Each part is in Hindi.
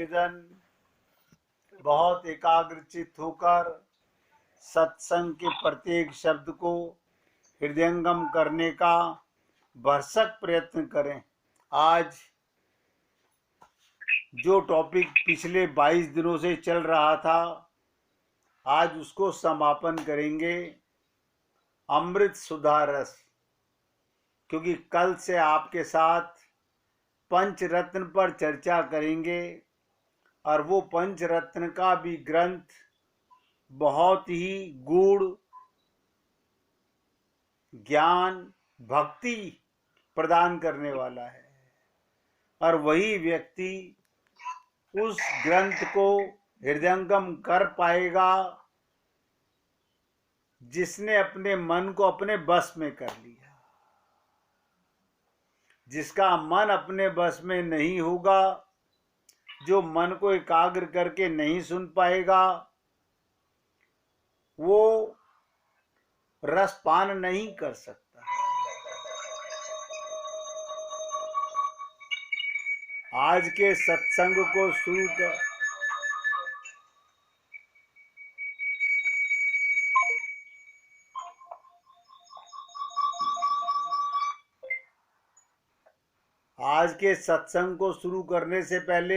निवेदन बहुत एकाग्रचित होकर सत्संग के प्रत्येक शब्द को हृदयंगम करने का भरसक प्रयत्न करें। आज जो टॉपिक पिछले 22 दिनों से चल रहा था, आज उसको समापन करेंगे, अमृत सुधा रस। क्योंकि कल से आपके साथ पंचरत्न पर चर्चा करेंगे और वो पंचरत्न का भी ग्रंथ बहुत ही गूढ़ ज्ञान भक्ति प्रदान करने वाला है और वही व्यक्ति उस ग्रंथ को हृदयंगम कर पाएगा जिसने अपने मन को अपने बस में कर लिया। जिसका मन अपने बस में नहीं होगा, जो मन को एकाग्र करके नहीं सुन पाएगा, वो रसपान नहीं कर सकता। आज के सत्संग को शुरू कर आज के सत्संग को शुरू करने से पहले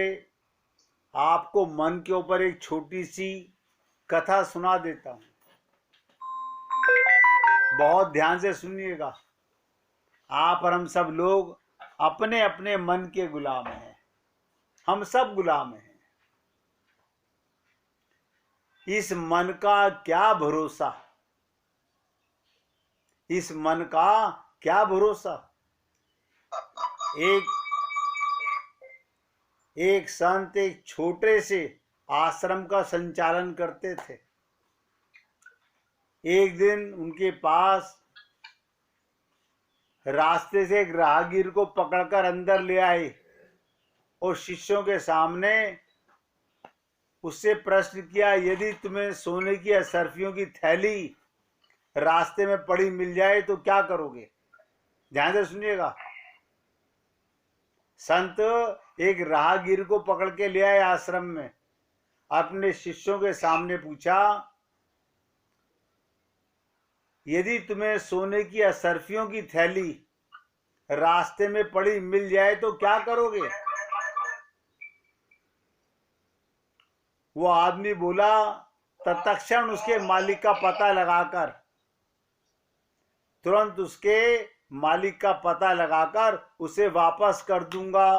आपको मन के ऊपर एक छोटी सी कथा सुना देता हूं। बहुत ध्यान से सुनिएगा। आप और हम सब लोग अपने अपने मन के गुलाम हैं। हम सब गुलाम हैं। इस मन का क्या भरोसा, इस मन का क्या भरोसा। एक संत एक छोटे से आश्रम का संचालन करते थे। एक दिन उनके पास रास्ते से एक राहगीर को पकड़कर अंदर ले आए और शिष्यों के सामने उससे प्रश्न किया, यदि तुम्हें सोने की असरफियों की थैली रास्ते में पड़ी मिल जाए तो क्या करोगे? ध्यान से सुनिएगा। संत एक राहगीर को पकड़ के ले आए आश्रम में, अपने शिष्यों के सामने पूछा, यदि तुम्हें सोने की असरफियों की थैली रास्ते में पड़ी मिल जाए तो क्या करोगे? वो आदमी बोला, तत्क्षण उसके मालिक का पता लगाकर, तुरंत उसके मालिक का पता लगाकर उसे वापस कर दूंगा,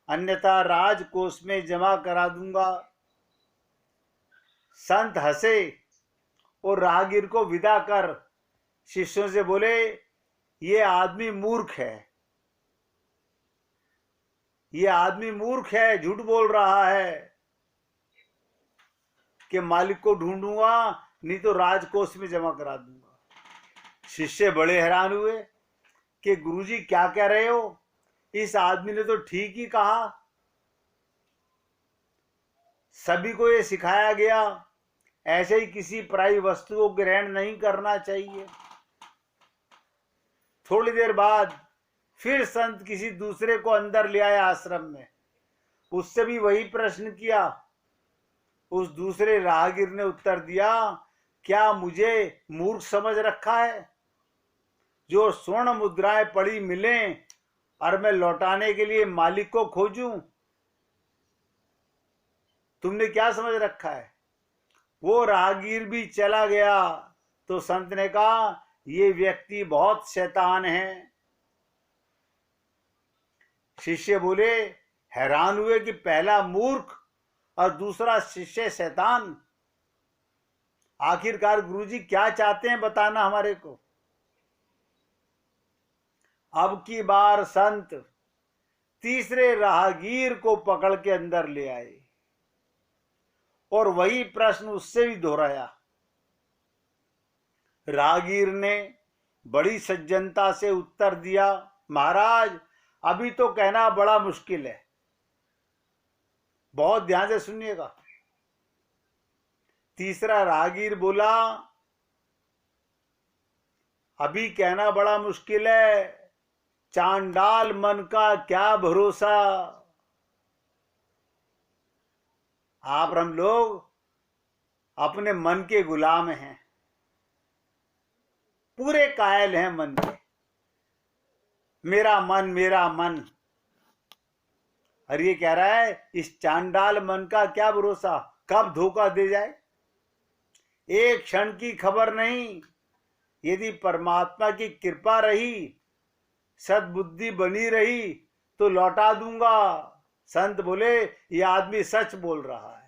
अन्यथा राजकोष में जमा करा दूंगा। संत हंसे और राहगीर को विदा कर शिष्यों से बोले, ये आदमी मूर्ख है, ये आदमी मूर्ख है, झूठ बोल रहा है कि मालिक को ढूंढूंगा नहीं तो राजकोष में जमा करा दूंगा। शिष्य बड़े हैरान हुए कि गुरुजी क्या कह रहे हो? इस आदमी ने तो ठीक ही कहा। सभी को ये सिखाया गया ऐसे ही किसी पराई वस्तु को ग्रहण नहीं करना चाहिए। थोड़ी देर बाद फिर संत किसी दूसरे को अंदर ले आए आश्रम में, उससे भी वही प्रश्न किया। उस दूसरे राहगीर ने उत्तर दिया, क्या मुझे मूर्ख समझ रखा है? जो स्वर्ण मुद्राएं पड़ी मिलें और मैं लौटाने के लिए मालिक को खोजूं? तुमने क्या समझ रखा है? वो राहगीर भी चला गया तो संत ने कहा, ये व्यक्ति बहुत शैतान है। शिष्य बोले, हैरान हुए कि पहला मूर्ख और दूसरा शिष्य शैतान। आखिरकार गुरुजी क्या चाहते हैं बताना हमारे को। अब की बार संत तीसरे राहगीर को पकड़ के अंदर ले आए और वही प्रश्न उससे भी दोहराया। राहगीर ने बड़ी सज्जनता से उत्तर दिया, महाराज अभी तो कहना बड़ा मुश्किल है। बहुत ध्यान से सुनिएगा। तीसरा राहगीर बोला, अभी कहना बड़ा मुश्किल है, चांडाल मन का क्या भरोसा। आप और हम लोग अपने मन के गुलाम हैं, पूरे कायल हैं मन के। मेरा मन मेरा मन। और ये कह रहा है इस चांडाल मन का क्या भरोसा, कब धोखा दे जाए। एक क्षण की खबर नहीं, यदि परमात्मा की कृपा रही, सद्बुद्धि बनी रही तो लौटा दूंगा। संत बोले ये आदमी सच बोल रहा है।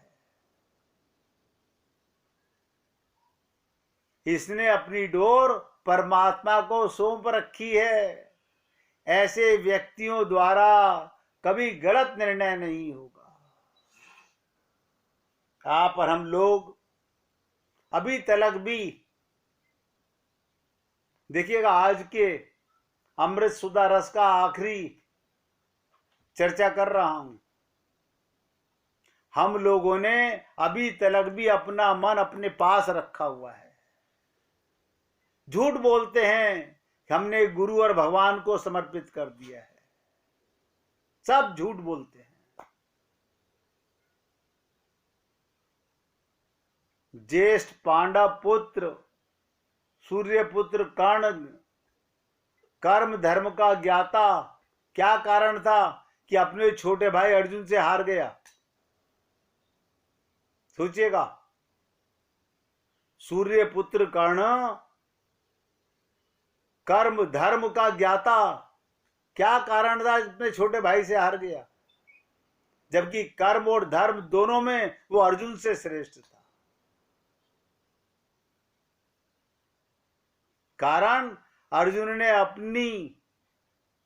इसने अपनी डोर परमात्मा को सौंप रखी है। ऐसे व्यक्तियों द्वारा कभी गलत निर्णय नहीं होगा। आप और हम लोग अभी तलक भी देखिएगा, आज के अमृत सुधा रस का आखिरी चर्चा कर रहा हूं। हम लोगों ने अभी तलक भी अपना मन अपने पास रखा हुआ है। झूठ बोलते हैं कि हमने गुरु और भगवान को समर्पित कर दिया है। सब झूठ बोलते हैं। ज्येष्ठ पांडव पुत्र सूर्य पुत्र कर्ण कर्म धर्म का ज्ञाता, क्या कारण था कि अपने छोटे भाई अर्जुन से हार गया? सोचिएगा। सूर्य पुत्र कर्ण कर्म धर्म का ज्ञाता, क्या कारण था अपने छोटे भाई से हार गया? जबकि कर्म और धर्म दोनों में वो अर्जुन से श्रेष्ठ था। कारण अर्जुन ने अपनी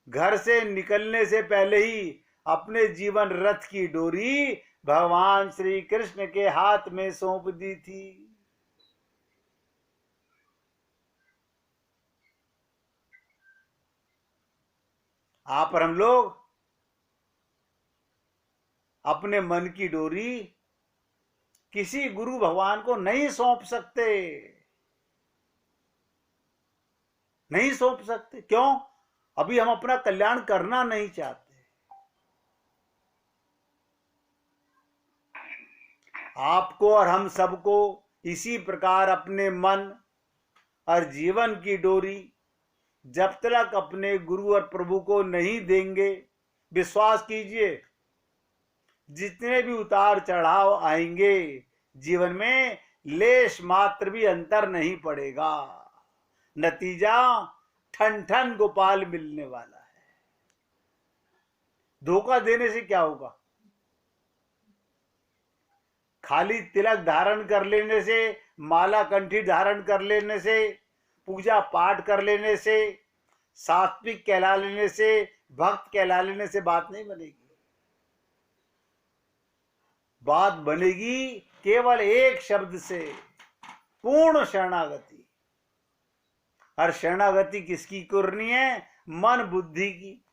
घर से निकलने से पहले ही अपने जीवन रथ की डोरी भगवान श्री कृष्ण के हाथ में सौंप दी थी। आप और हम लोग अपने मन की डोरी किसी गुरु भगवान को नहीं सौंप सकते। नहीं सौंप सकते। क्यों? अभी हम अपना कल्याण करना नहीं चाहते। आपको और हम सबको इसी प्रकार अपने मन और जीवन की डोरी जब तक अपने गुरु और प्रभु को नहीं देंगे, विश्वास कीजिए जितने भी उतार चढ़ाव आएंगे जीवन में लेश मात्र भी अंतर नहीं पड़ेगा। नतीजा ठन ठन गोपाल मिलने वाला है। धोखा देने से क्या होगा? खाली तिलक धारण कर लेने से, माला कंठी धारण कर लेने से, पूजा पाठ कर लेने से, सात्विक कहला लेने से, भक्त कहला लेने से बात नहीं बनेगी। बात बनेगी केवल एक शब्द से, पूर्ण शरणागति। और शरणागति किसकी करनी है? मन बुद्धि की।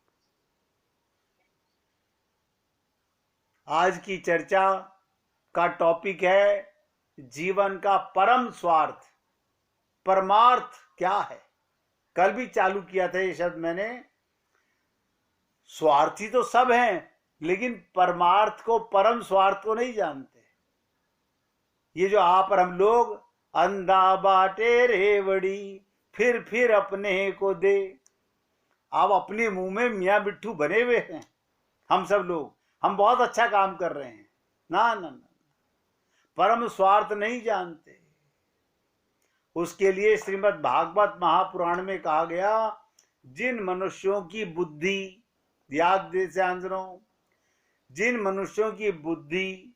आज की चर्चा का टॉपिक है जीवन का परम स्वार्थ, परमार्थ क्या है। कल भी चालू किया था ये शब्द मैंने। स्वार्थी तो सब हैं, लेकिन परमार्थ को, परम स्वार्थ को नहीं जानते। ये जो आप और हम लोग अंधा बाटे रेवड़ी फिर अपने को दे, आप अपने मुंह में मियां बिट्ठू बने हुए हैं। हम सब लोग, हम बहुत अच्छा काम कर रहे हैं। ना ना ना, परम स्वार्थ नहीं जानते। उसके लिए श्रीमद् भागवत महापुराण में कहा गया, जिन मनुष्यों की बुद्धि, याद दे से जिन मनुष्यों की बुद्धि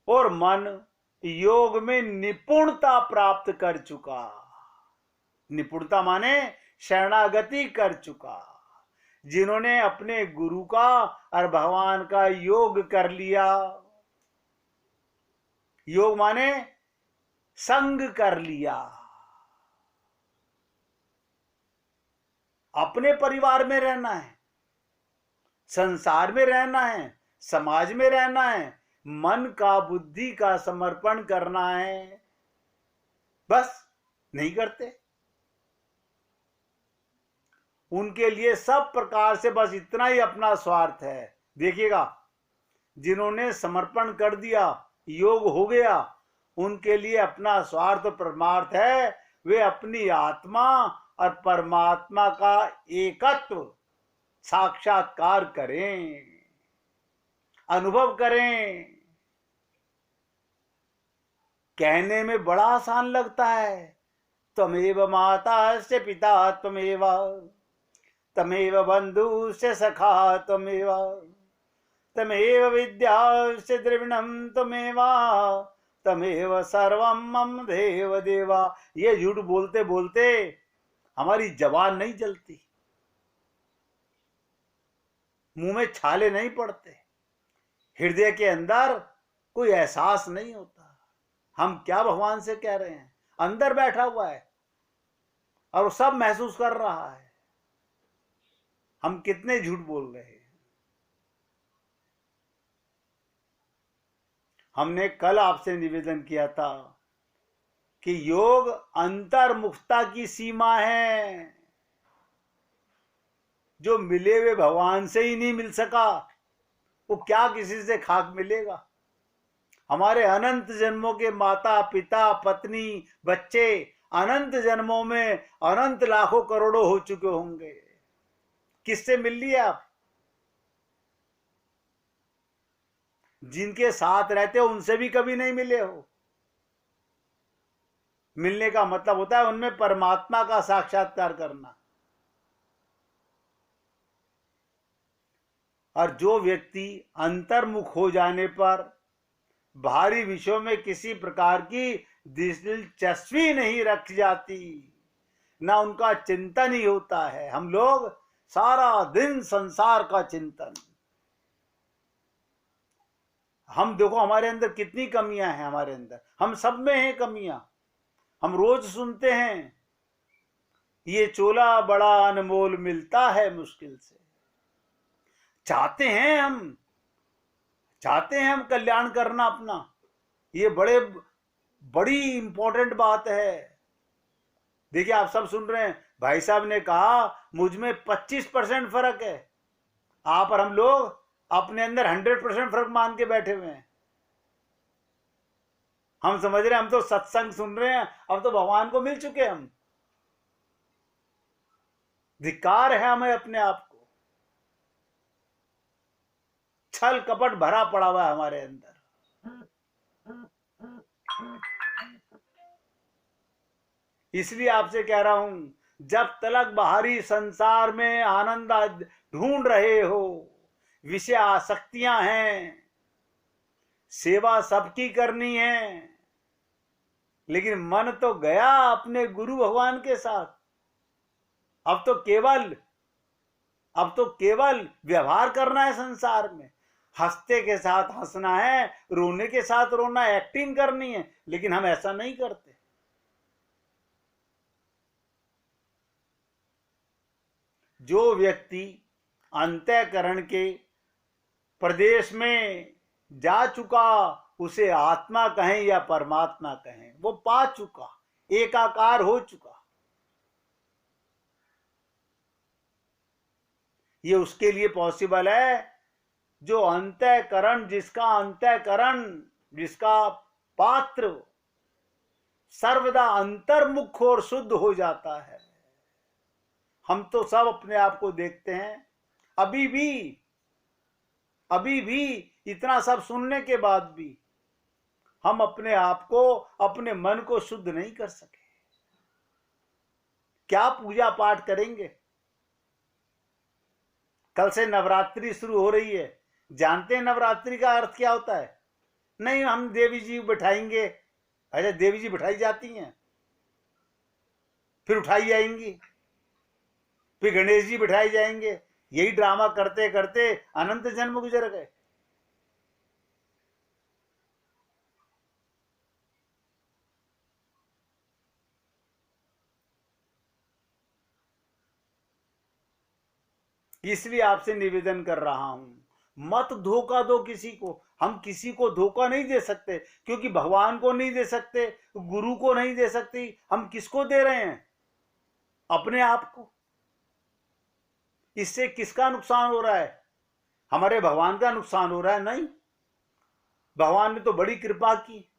और मन योग में निपुणता प्राप्त कर चुका, निपुणता माने शरणागति कर चुका, जिन्होंने अपने गुरु का और भगवान का योग कर लिया। योग माने संग कर लिया। अपने परिवार में रहना है, संसार में रहना है, समाज में रहना है, मन का बुद्धि का समर्पण करना है, बस नहीं करते। उनके लिए सब प्रकार से बस इतना ही अपना स्वार्थ है। देखिएगा, जिन्होंने समर्पण कर दिया, योग हो गया, उनके लिए अपना स्वार्थ परमार्थ है। वे अपनी आत्मा और परमात्मा का एकत्व साक्षात्कार करें, अनुभव करें। कहने में बड़ा आसान लगता है, त्वमेव माता से पिता त्वमेव, तमेव बंधु से सखा त्वमेव, तमेव विद्या से द्रविणम त्वमेव, तमेव सर्वम मम देव देवा। ये झूठ बोलते बोलते हमारी जबान नहीं चलती, मुंह में छाले नहीं पड़ते, हृदय के अंदर कोई एहसास नहीं होता हम क्या भगवान से कह रहे हैं। अंदर बैठा हुआ है और वो सब महसूस कर रहा है। हम कितने झूठ बोल रहे हैं। हमने कल आपसे निवेदन किया था कि योग अंतर्मुखता की सीमा है। जो मिले हुए भगवान से ही नहीं मिल सका, वो क्या किसी से खाक मिलेगा। हमारे अनंत जन्मों के माता पिता पत्नी बच्चे अनंत जन्मों में अनंत लाखों करोड़ों हो चुके होंगे। किससे मिल लिए आप? जिनके साथ रहते हो उनसे भी कभी नहीं मिले हो। मिलने का मतलब होता है उनमें परमात्मा का साक्षात्कार करना। और जो व्यक्ति अंतर्मुख हो जाने पर बाहरी विषयों में किसी प्रकार की दिलचस्पी नहीं रख जाती, ना उनका चिंतन ही होता है। हम लोग सारा दिन संसार का चिंतन। हम देखो हमारे अंदर कितनी कमियां हैं। हमारे अंदर हम सब में हैं कमियां। हम रोज सुनते हैं ये चोला बड़ा अनमोल मिलता है मुश्किल से। चाहते हैं हम कल्याण करना अपना। ये बड़ी इंपॉर्टेंट बात है। देखिए आप सब सुन रहे हैं, भाई साहब ने कहा मुझ में 25% फर्क है। आप और हम लोग अपने अंदर 100% फर्क मान के बैठे हुए हैं। हम समझ रहे हैं हम तो सत्संग सुन रहे हैं, अब तो भगवान को मिल चुके हम। धिक्कार है हमें अपने आप को। छल कपट भरा पड़ा हुआ है हमारे अंदर। इसलिए आपसे कह रहा हूं, जब तलक बाहरी संसार में आनंद ढूंढ रहे हो, विषय आसक्तियां हैं, सेवा सबकी करनी है, लेकिन मन तो गया अपने गुरु भगवान के साथ। अब तो केवल व्यवहार करना है संसार में। हंसते के साथ हंसना है, रोने के साथ रोना, एक्टिंग करनी है, लेकिन हम ऐसा नहीं करते। जो व्यक्ति अंतःकरण के प्रदेश में जा चुका, उसे आत्मा कहें या परमात्मा कहें, वो पा चुका, एकाकार हो चुका। ये उसके लिए पॉसिबल है जो अंतःकरण, जिसका पात्र सर्वदा अंतर्मुख और शुद्ध हो जाता है। हम तो सब अपने आप को देखते हैं, अभी भी इतना सब सुनने के बाद भी हम अपने आप को, अपने मन को शुद्ध नहीं कर सके। क्या पूजा पाठ करेंगे? कल से नवरात्रि शुरू हो रही है। जानते हैं नवरात्रि का अर्थ क्या होता है? नहीं, हम देवी जी बैठाएंगे। अच्छा, देवी जी बैठाई जाती हैं, फिर उठाई जाएंगी, फिर गणेश जी बैठाए जाएंगे। यही ड्रामा करते करते अनंत जन्म गुजर गए। इसलिए आपसे निवेदन कर रहा हूं, मत धोखा दो किसी को। हम किसी को धोखा नहीं दे सकते, क्योंकि भगवान को नहीं दे सकते, गुरु को नहीं दे सकते। हम किसको दे रहे हैं? अपने आप को। इससे किसका नुकसान हो रहा है? हमारे भगवान का नुकसान हो रहा है? नहीं, भगवान ने तो बड़ी कृपा की।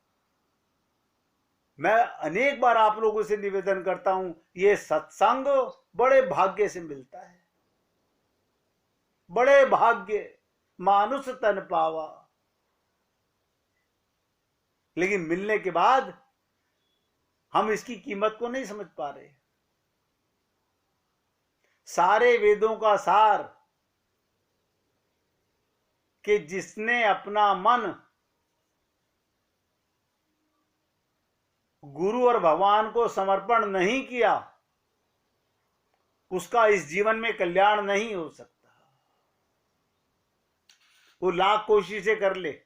मैं अनेक बार आप लोगों से निवेदन करता हूं, ये सत्संग बड़े भाग्य से मिलता है, बड़े भाग्य, मानुष तन पावा। लेकिन मिलने के बाद हम इसकी कीमत को नहीं समझ पा रहे। सारे वेदों का सार कि जिसने अपना मन गुरु और भगवान को समर्पण नहीं किया, उसका इस जीवन में कल्याण नहीं हो सकता। वो लाख कोशिशें कर ले,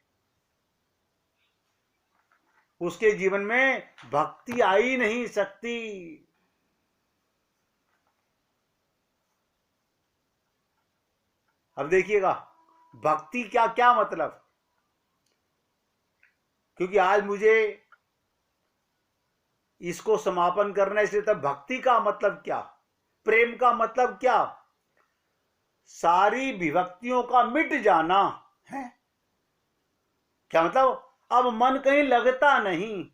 उसके जीवन में भक्ति आ ही नहीं सकती। अब देखिएगा भक्ति क्या क्या मतलब, क्योंकि आज मुझे इसको समापन करना, इसलिए तब भक्ति का मतलब क्या, प्रेम का मतलब क्या, सारी विभक्तियों का मिट जाना है। क्या मतलब, अब मन कहीं लगता नहीं,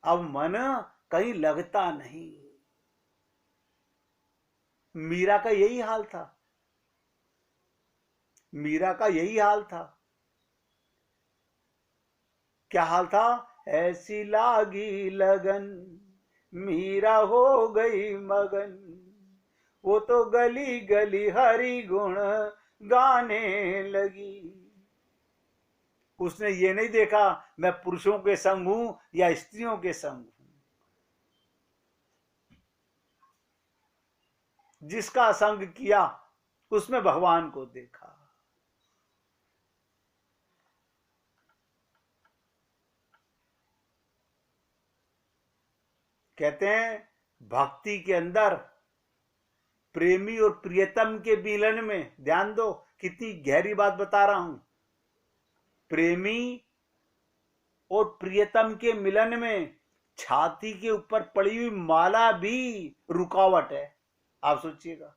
अब मन कहीं लगता नहीं। मीरा का यही हाल था, मीरा का यही हाल था। क्या हाल था, ऐसी लागी लगन मीरा हो गई मगन, वो तो गली गली हरि गुण गाने लगी। उसने ये नहीं देखा मैं पुरुषों के संग हूं या स्त्रियों के संग हूं। जिसका संग किया उसमें भगवान को देखा। कहते हैं भक्ति के अंदर प्रेमी और प्रियतम के मिलन में, ध्यान दो कितनी गहरी बात बता रहा हूं, प्रेमी और प्रियतम के मिलन में छाती के ऊपर पड़ी हुई माला भी रुकावट है। आप सोचिएगा,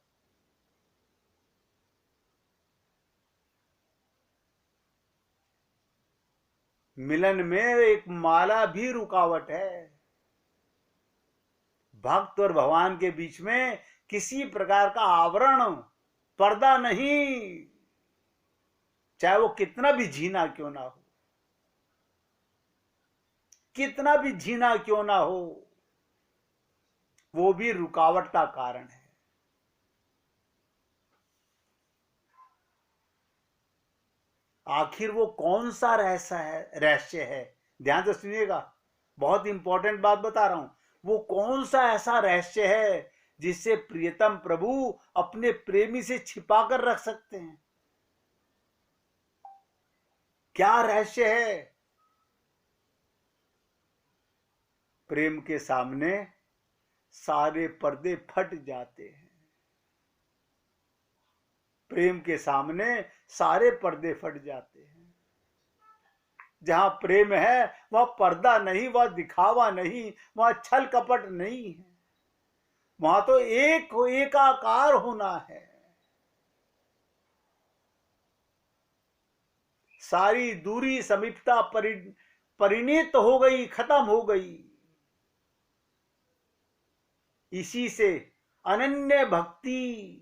मिलन में एक माला भी रुकावट है। भक्त और भगवान के बीच में किसी प्रकार का आवरण, पर्दा नहीं, चाहे वो कितना भी झीना क्यों ना हो, कितना भी झीना क्यों ना हो, वो भी रुकावट का कारण है। आखिर वो कौन सा रहस्य है, ध्यान से सुनिएगा, बहुत इंपॉर्टेंट बात बता रहा हूं। वो कौन सा ऐसा रहस्य है जिससे प्रियतम प्रभु अपने प्रेमी से छिपा कर रख सकते हैं? क्या रहस्य है? प्रेम के सामने सारे पर्दे फट जाते हैं, प्रेम के सामने सारे पर्दे फट जाते हैं। जहां प्रेम है वह पर्दा नहीं, वह दिखावा नहीं, वहां छल कपट नहीं है, वहां तो एकाकार होना है। सारी दूरी समीपता परिणित हो गई, खत्म हो गई। इसी से अनन्य भक्ति,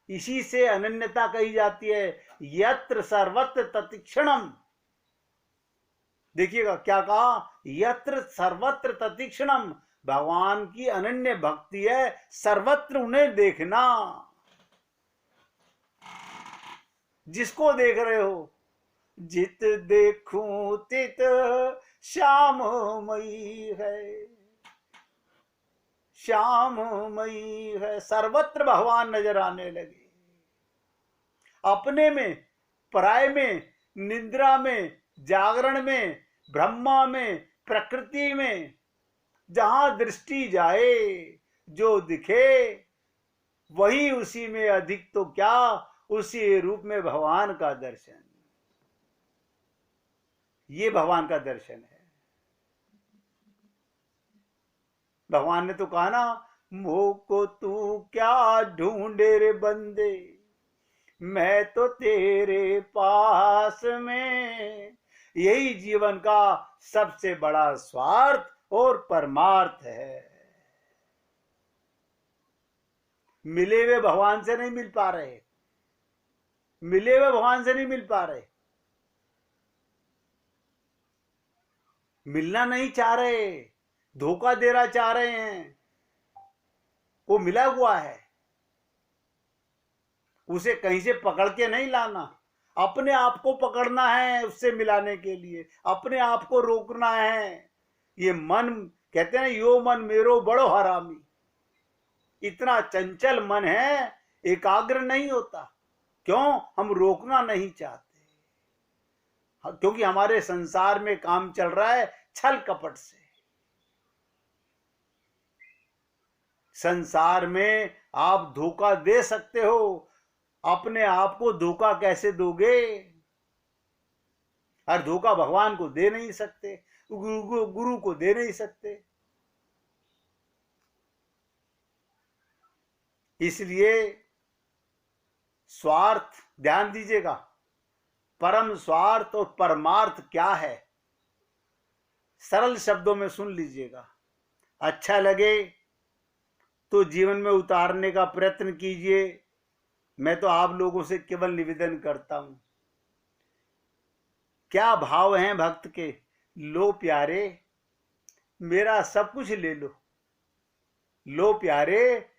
इसी से अनन्यता कही जाती है। यत्र सर्वत्र तत्क्षणम, देखिएगा क्या कहा, यत्र सर्वत्र तत्क्षणम, भगवान की अनन्य भक्ति है, सर्वत्र उन्हें देखना। जिसको देख रहे हो, जित देखूं तित श्याममयी है, श्याममयी है, सर्वत्र भगवान नजर आने लगे। अपने में, पराय में, निद्रा में, जागरण में, ब्रह्मा में, प्रकृति में, जहां दृष्टि जाए जो दिखे वही उसी में अधिक तो क्या, उसी रूप में भगवान का दर्शन। ये भगवान का दर्शन है। भगवान ने तो कहा ना, मोह को तू क्या ढूंढे रे बंदे, मैं तो तेरे पास में। यही जीवन का सबसे बड़ा स्वार्थ और परमार्थ है। मिले हुए भगवान से नहीं मिल पा रहे, मिले हुए भगवान से नहीं मिल पा रहे, मिलना नहीं चाह रहे, धोखा देना चाह रहे हैं। वो मिला हुआ है, उसे कहीं से पकड़ के नहीं लाना, अपने आप को पकड़ना है उससे मिलाने के लिए, अपने आप को रोकना है। ये मन कहते हैं यो मन मेरो बड़ो हरामी, इतना चंचल मन है, एकाग्र नहीं होता। क्यों? हम रोकना नहीं चाहते, क्योंकि हमारे संसार में काम चल रहा है छल कपट से। संसार में आप धोखा दे सकते हो, अपने आप को धोखा कैसे दोगे? और धोखा भगवान को दे नहीं सकते, गुरु को दे नहीं सकते। इसलिए स्वार्थ, ध्यान दीजिएगा, परम स्वार्थ और परमार्थ क्या है, सरल शब्दों में सुन लीजिएगा। अच्छा लगे तो जीवन में उतारने का प्रयत्न कीजिए। मैं तो आप लोगों से केवल निवेदन करता हूं। क्या भाव हैं भक्त के? लो प्यारे मेरा सब कुछ ले लो, लो प्यारे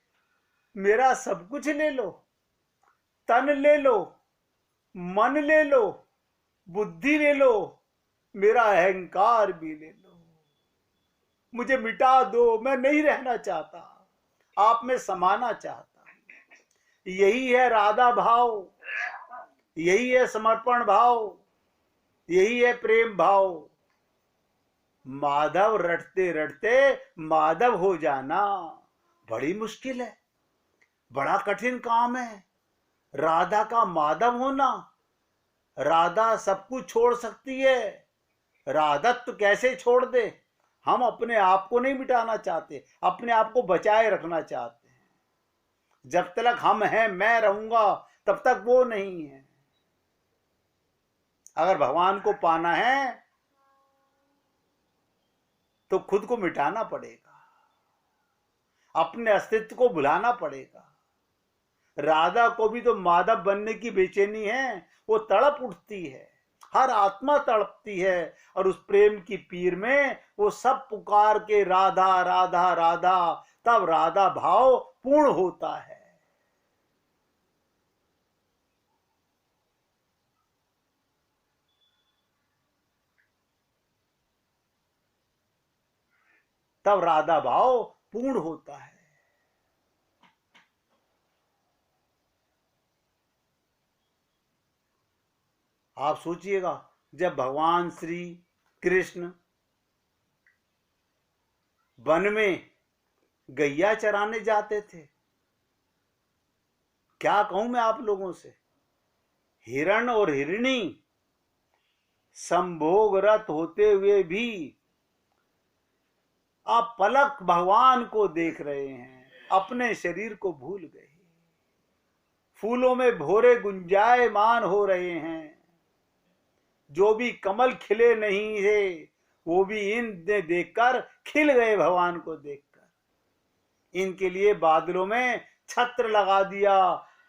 मेरा सब कुछ ले लो, तन ले लो, मन ले लो, बुद्धि ले लो, मेरा अहंकार भी ले लो। मुझे मिटा दो, मैं नहीं रहना चाहता, आप में समाना चाहता। यही है राधा भाव, यही है समर्पण भाव, यही है प्रेम भाव। माधव रटते रटते माधव हो जाना बड़ी मुश्किल है, बड़ा कठिन काम है। राधा का माधव होना, राधा सब कुछ छोड़ सकती है, राधत्व कैसे छोड़ दे? हम अपने आप को नहीं मिटाना चाहते, अपने आप को बचाए रखना चाहते हैं। जब तक हम हैं, मैं रहूंगा, तब तक वो नहीं है। अगर भगवान को पाना है तो खुद को मिटाना पड़ेगा, अपने अस्तित्व को भुलाना पड़ेगा। राधा को भी तो माधव बनने की बेचैनी है, वो तड़प उठती है, हर आत्मा तड़पती है, और उस प्रेम की पीर में वो सब पुकार के राधा राधा राधा, तब राधा भाव पूर्ण होता है। तब राधा भाव पूर्ण होता है। आप सोचिएगा, जब भगवान श्री कृष्ण वन में गैया चराने जाते थे, क्या कहूं मैं आप लोगों से, हिरण और हिरणी संभोगरत होते हुए भी आप पलक भगवान को देख रहे हैं, अपने शरीर को भूल गए, फूलों में भोरे गुंजायमान हो रहे हैं। जो भी कमल खिले नहीं थे वो भी इन्हें देखकर खिल गए, भगवान को देखकर। इनके लिए बादलों में छत्र लगा दिया,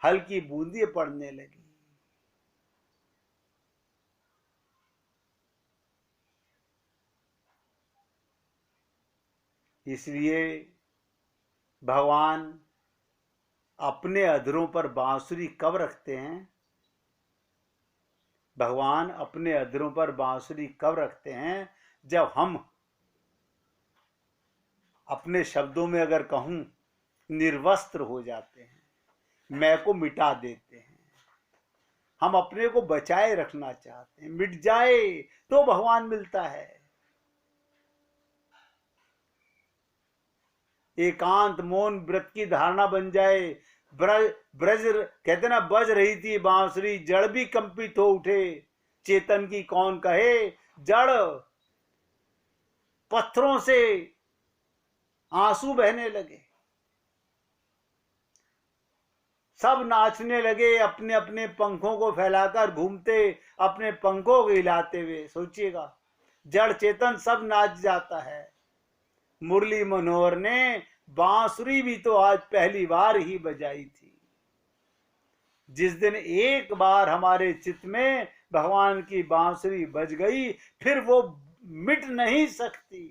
हल्की बूंदें पड़ने लगी। इसलिए भगवान अपने अधरों पर बांसुरी कब रखते हैं? भगवान अपने अधरों पर बांसुरी कब रखते हैं? जब हम अपने शब्दों में अगर कहूं, निर्वस्त्र हो जाते हैं, मैं को मिटा देते हैं। हम अपने को बचाए रखना चाहते हैं, मिट जाए तो भगवान मिलता है। एकांत मौन व्रत की धारणा बन जाए। ब्रज कहते ना, बज रही थी बांसुरी, जड़ भी कंपित हो उठे, चेतन की कौन कहे, जड़ पत्थरों से आंसू बहने लगे। सब नाचने लगे, अपने अपने पंखों को फैलाकर घूमते, अपने पंखों को हिलाते हुए। सोचिएगा, जड़ चेतन सब नाच जाता है। मुरली मनोहर ने बांसुरी भी तो आज पहली बार ही बजाई थी। जिस दिन एक बार हमारे चित्त में भगवान की बांसुरी बज गई, फिर वो मिट नहीं सकती।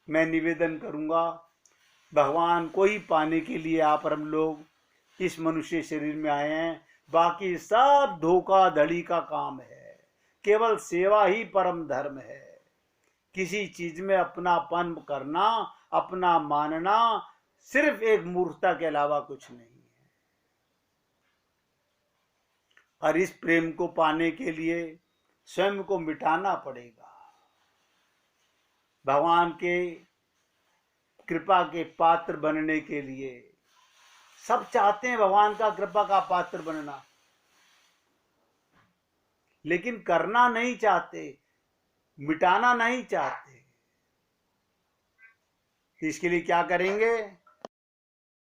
मैं निवेदन करूंगा, भगवान को ही पाने के लिए आप और हम लोग इस मनुष्य शरीर में आए हैं। बाकी सब धोखाधड़ी का काम है। केवल सेवा ही परम धर्म है। किसी चीज में अपनापन करना, अपना मानना सिर्फ एक मूर्खता के अलावा कुछ नहीं है। और इस प्रेम को पाने के लिए स्वयं को मिटाना पड़ेगा। भगवान के कृपा के पात्र बनने के लिए सब चाहते हैं भगवान का कृपा का पात्र बनना, लेकिन करना नहीं चाहते, मिटाना नहीं चाहते। इसके लिए क्या करेंगे?